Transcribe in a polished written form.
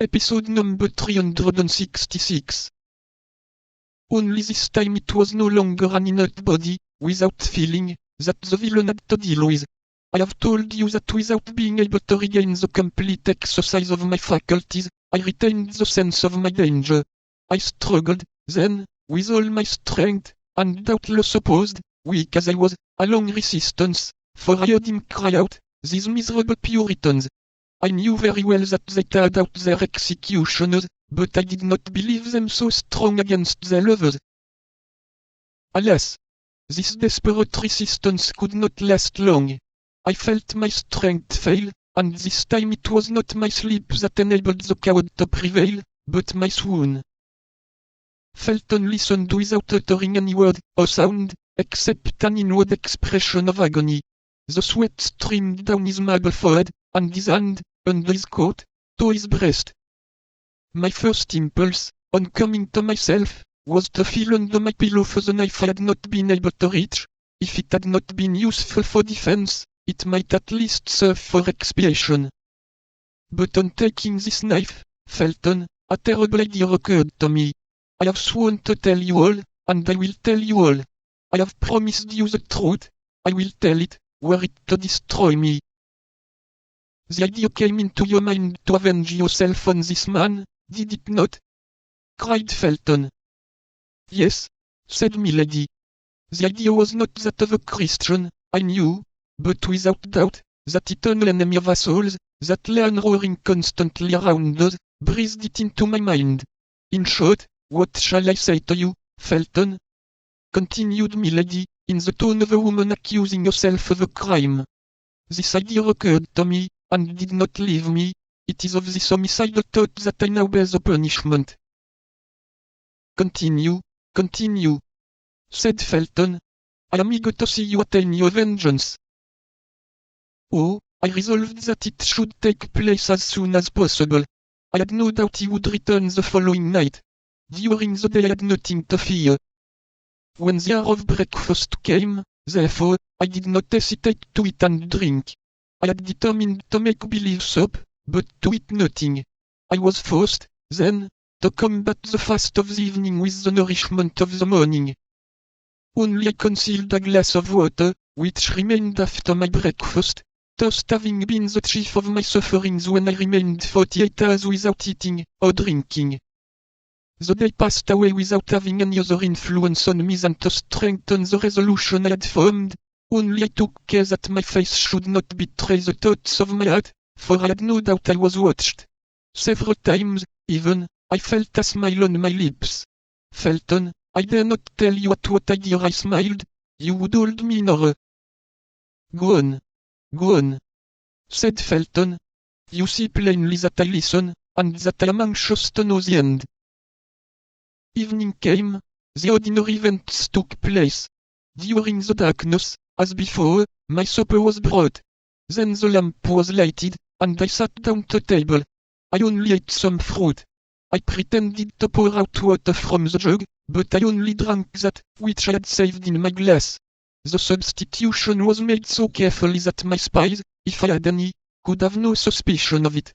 Episode number 366. Only this time it was no longer an inert body, without feeling, that the villain had to deal with. I have told you that without being able to regain the complete exercise of my faculties, I retained the sense of my danger. I struggled, then, with all my strength, and doubtless opposed, weak as I was, a long resistance, for I heard him cry out, "These miserable Puritans!" I knew very well that they carried out their executioners, but I did not believe them so strong against their lovers. Alas! This desperate resistance could not last long. I felt my strength fail, and this time it was not my sleep that enabled the coward to prevail, but my swoon. Felton listened without uttering any word or sound, except an inward expression of agony. The sweat streamed down his marble forehead, and his hand, under his coat, to his breast. My first impulse, on coming to myself, was to feel under my pillow for the knife I had not been able to reach. If it had not been useful for defense, it might at least serve for expiation. But on taking this knife, Felton, a terrible idea occurred to me. I have sworn to tell you all, and I will tell you all. I have promised you the truth. I will tell it, were it to destroy me. The idea came into your mind to avenge yourself on this man, did it not? Cried Felton. Yes, said Milady. The idea was not that of a Christian, I knew, but without doubt, that eternal enemy of us souls, that lay roaring constantly around us, breathed it into my mind. In short, what shall I say to you, Felton? Continued Milady, in the tone of a woman accusing herself of a crime. This idea occurred to me, and did not leave me. It is of this homicidal thought that I now bear the punishment. Continue, said Felton. I am eager to see you attain your vengeance. Oh, I resolved that it should take place as soon as possible. I had no doubt he would return the following night. During the day I had nothing to fear. When the hour of breakfast came, therefore, I did not hesitate to eat and drink. I had determined to make believe sup, but to eat nothing. I was forced, then, to combat the fast of the evening with the nourishment of the morning. Only I concealed a glass of water, which remained after my breakfast, thirst having been the chief of my sufferings when I remained 48 hours without eating or drinking. The day passed away without having any other influence on me than to strengthen the resolution I had formed. Only I took care that my face should not betray the thoughts of my heart, for I had no doubt I was watched. Several times, even, I felt a smile on my lips. Felton, I dare not tell you at what idea I smiled. You would hold me in horror. Go on, said Felton. You see plainly that I listen, and that I am anxious to know the end. Evening came. The ordinary events took place. During the darkness, as before, my supper was brought. Then the lamp was lighted, and I sat down to table. I only ate some fruit. I pretended to pour out water from the jug, but I only drank that which I had saved in my glass. The substitution was made so carefully that my spies, if I had any, could have no suspicion of it.